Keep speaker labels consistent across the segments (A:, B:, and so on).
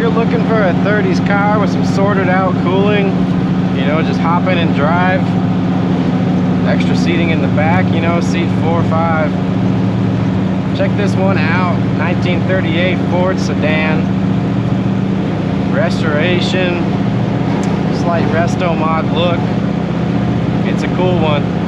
A: you're looking for a 30s car with some sorted out cooling, you know, just hop in and drive, extra seating in the back, you know, seat 4 or 5. Check this one out, 1938 Ford Sedan, restoration, slight resto mod look. It's a cool one.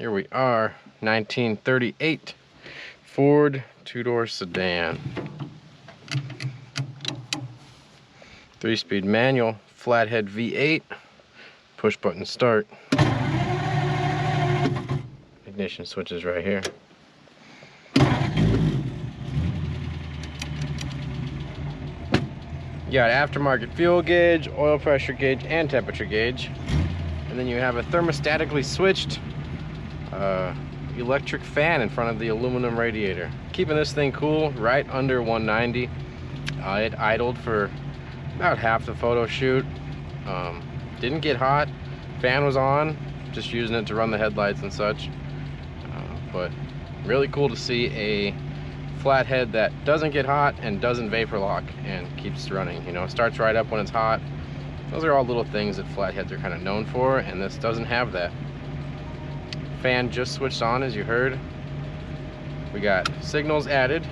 A: Here we are, 1938 Ford two-door sedan. 3-speed manual, Flathead V8, push button start. Ignition switches right here. You got aftermarket fuel gauge, oil pressure gauge, and temperature gauge. And then you have a thermostatically switched electric fan in front of the aluminum radiator, keeping this thing cool right under 190. It idled for about half the photo shoot. Didn't get hot. Fan was on, just using it to run the headlights and such. But really cool to see a flathead that doesn't get hot and doesn't vapor lock and keeps running. You know, starts right up when it's hot. Those are all little things that flatheads are kind of known for, and this doesn't have that. Fan just switched on, as you heard. We got signals added.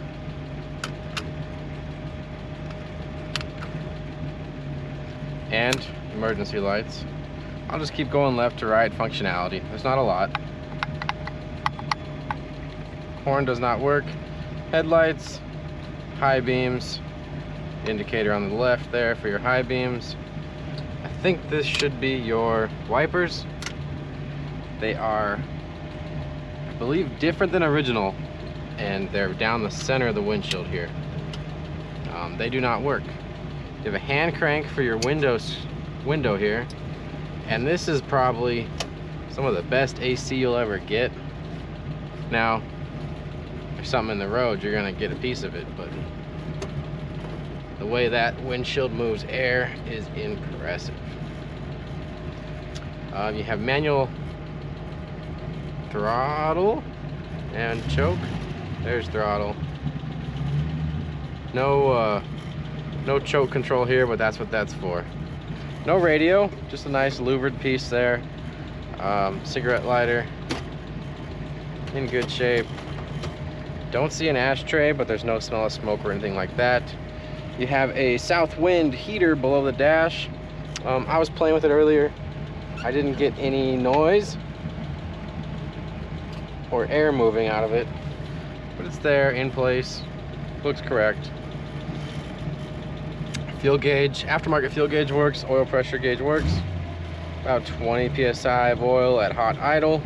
A: And emergency lights. I'll just keep going left to right. Functionality, there's not a lot. Horn does not work. Headlights, high beams, indicator on the left there for your high beams. I think this should be your wipers. They are, I believe, different than original, and they're down the center of the windshield here. They do not work. You have a hand crank for your window here, and this is probably some of the best AC you'll ever get. Now, if something in the road, you're gonna get a piece of it, but the way that windshield moves air is impressive. You have manual throttle and choke. There's throttle. No choke control here, but that's what that's for. No radio, just a nice louvered piece there. Cigarette lighter, in good shape. Don't see an ashtray, but there's no smell of smoke or anything like that. You have a south wind heater below the dash. I was playing with it earlier. I didn't get any noise or air moving out of it, but it's there in place. Looks correct. Fuel gauge, aftermarket fuel gauge works, oil pressure gauge works. About 20 psi of oil at hot idle.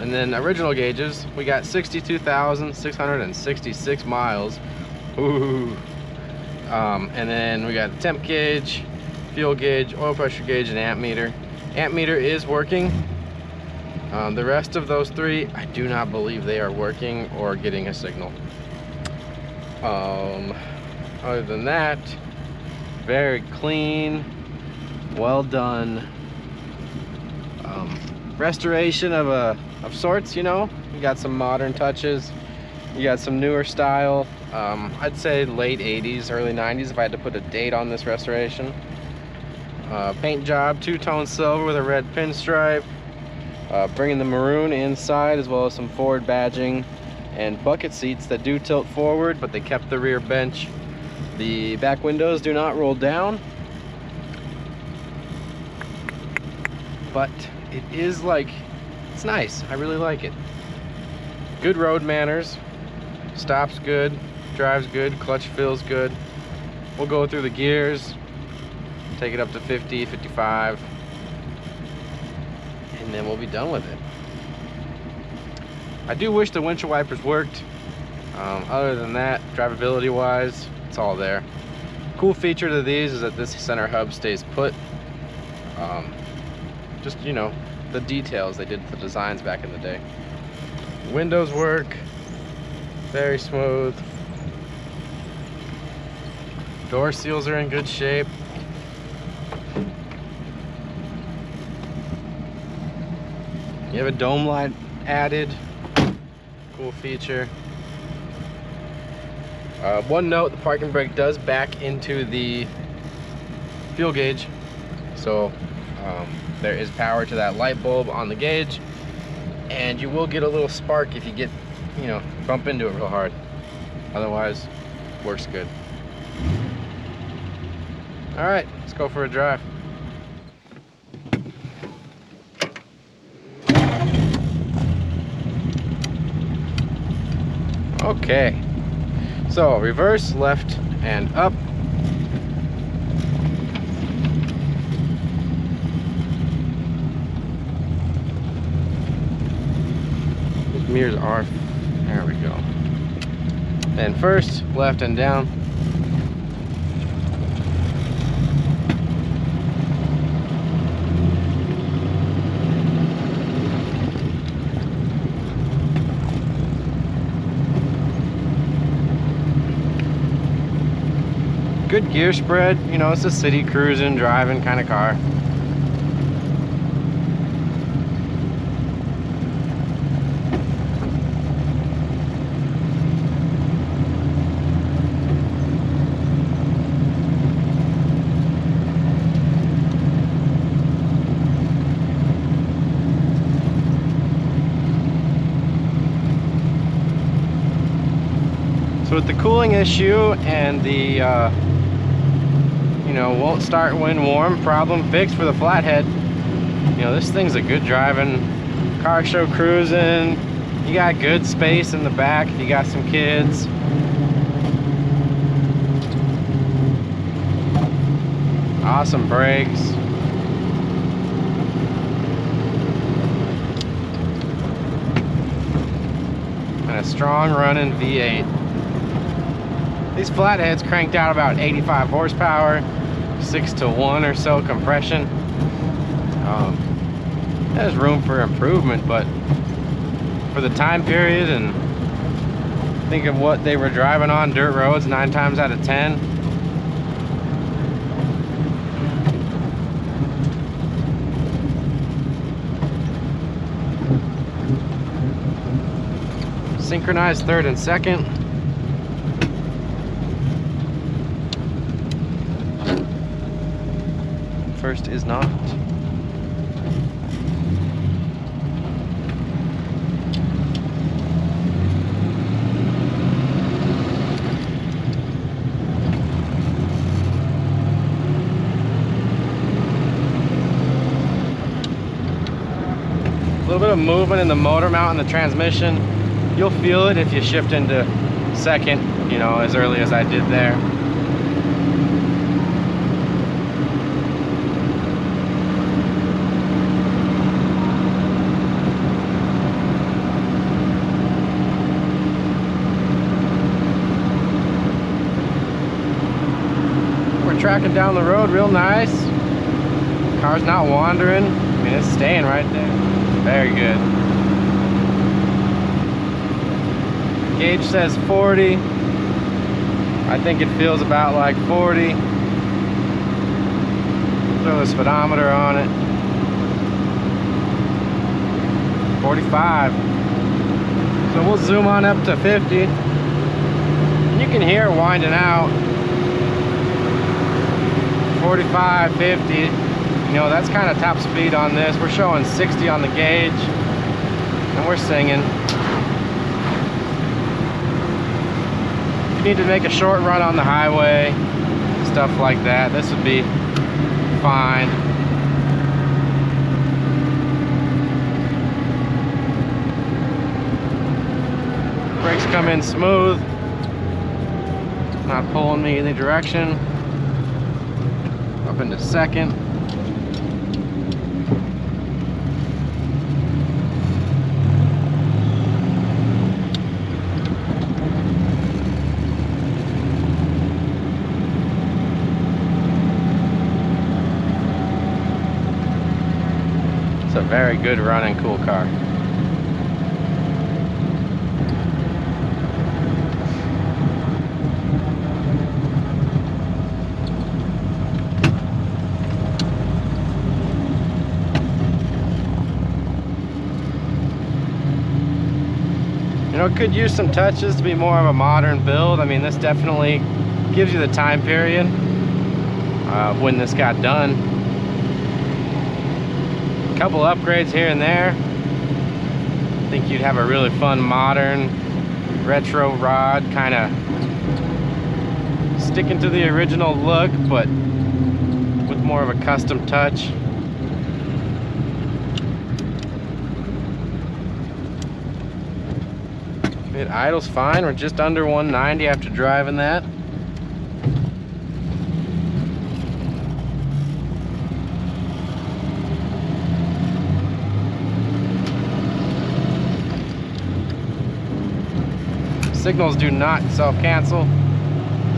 A: And then original gauges, we got 62,666 miles. Ooh. And then we got temp gauge, fuel gauge, oil pressure gauge, and amp meter. Amp meter is working. The rest of those three, I do not believe they are working or getting a signal. Other than that, very clean, well done. Restoration of sorts, you know. You got some modern touches. You got some newer style. I'd say late 80s, early 90s if I had to put a date on this restoration. Paint job, two-tone silver with a red pinstripe. Bringing the maroon inside, as well as some Ford badging and bucket seats that do tilt forward, but they kept the rear bench. The back windows do not roll down, but it is like, it's nice. I really like it. Good road manners. Stops good, drives good, clutch feels good. We'll go through the gears, take it up to 50, 55, and then we'll be done with it. I do wish the windshield wipers worked. Other than that, drivability wise, it's all there. Cool feature to these is that this center hub stays put. Just, you know, the details they did to the designs back in the day. Windows work, very smooth. Door seals are in good shape. You have a dome light added. Cool feature. One note, the parking brake does back into the fuel gauge, so there is power to that light bulb on the gauge, and you will get a little spark if you get, you know, bump into it real hard. Otherwise, works good. All right, let's go for a drive. Okay, so reverse, left, and up. These mirrors are, there we go. And first, left and down. Good gear spread, you know, it's a city cruising, driving kind of car. So with the cooling issue and the you know, won't start when warm problem fixed for the Flathead, you know, this thing's a good driving car show cruising. You got good space in the back if you got some kids. Awesome brakes. And a strong running V8. These Flatheads cranked out about 85 horsepower, 6-to-1 or so compression. There's room for improvement, but for the time period and think of what they were driving on dirt roads 9 times out of 10. Synchronized third and second. First is not. A little bit of movement in the motor mount and the transmission. You'll feel it if you shift into second, you know, as early as I did there. Tracking down the road real nice. Car's not wandering. I mean, it's staying right there. Very good. Gauge says 40. I think it feels about like 40. Throw the speedometer on it. 45. So we'll zoom on up to 50. And you can hear it winding out. 45, 50, you know, that's kind of top speed on this. We're showing 60 on the gauge, and we're singing. If you need to make a short run on the highway, stuff like that, this would be fine. Brakes come in smooth, not pulling me any direction. Up into second. It's a very good running, cool car. You know, it could use some touches to be more of a modern build. I mean, this definitely gives you the time period when this got done. A couple upgrades here and there. I think you'd have a really fun, modern, retro rod, kind of sticking to the original look, but with more of a custom touch. It idles fine. We're just under 190 after driving that. Signals do not self-cancel,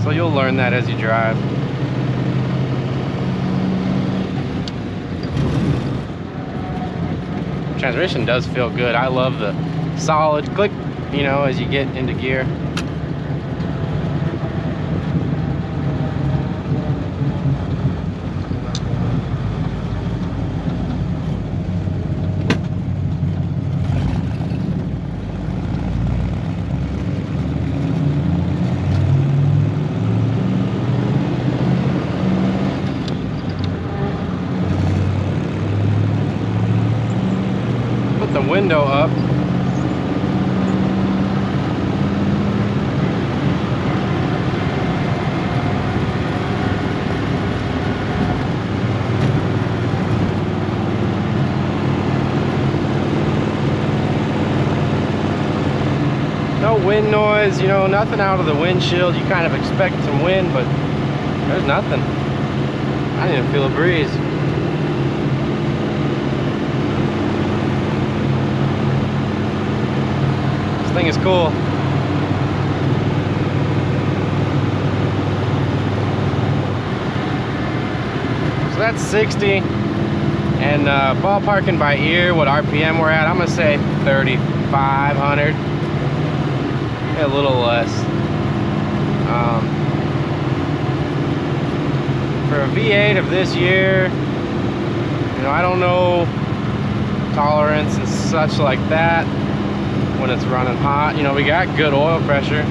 A: so you'll learn that as you drive. Transmission does feel good. I love the solid click, you know, as you get into gear. The window up. No wind noise, you know, nothing out of the windshield. You kind of expect some wind, but there's nothing. I didn't even feel a breeze. This thing is cool. So that's 60, and ballparking by ear what RPM we're at, I'm gonna say 3,500, a little less. For a V8 of this year, you know, I don't know tolerance and such like that. When it's running hot, you know, we got good oil pressure.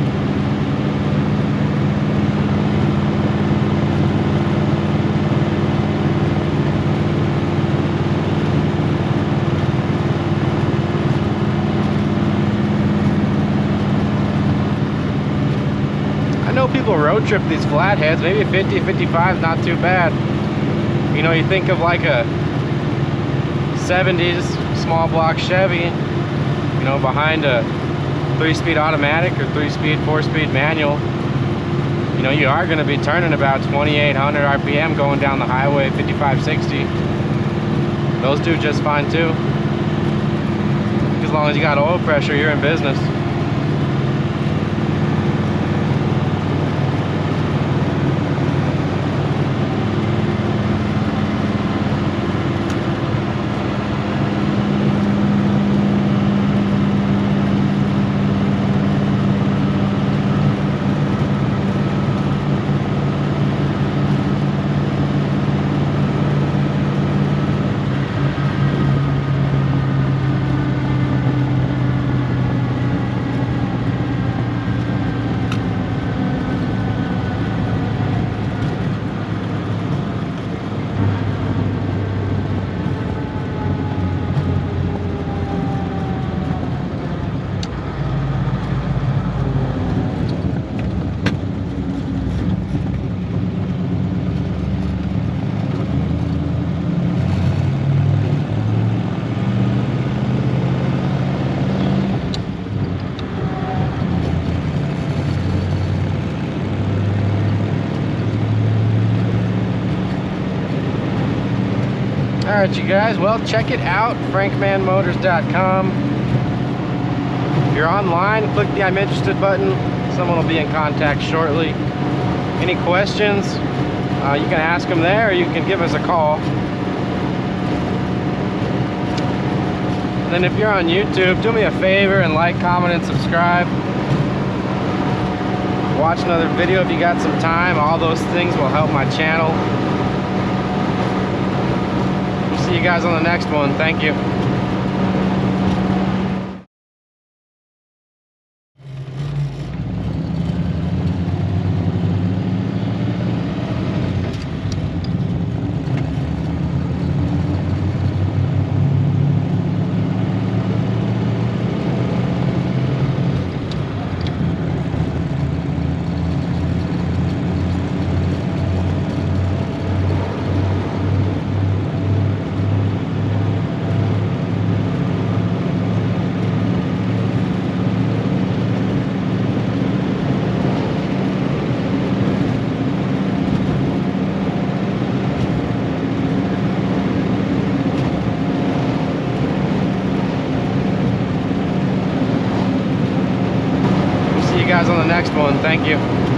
A: I know people road trip these flatheads. Maybe 50, 55 is not too bad. You know, you think of like a 70s small block Chevy, you know, behind a 3-speed automatic or 3-speed, 4-speed manual. You know, you are going to be turning about 2,800 RPM going down the highway, 55, 60. Those do just fine too. As long as you got oil pressure, you're in business. Alright, you guys, well, check it out, frankmanmotors.com. If you're online, click the I'm interested button. Someone will be in contact shortly. Any questions, you can ask them there, or you can give us a call. And then if you're on YouTube, do me a favor and like, comment, and subscribe. Watch another video if you got some time. All those things will help my channel. See you guys on the next one. Thank you. guys on the next one. Thank you.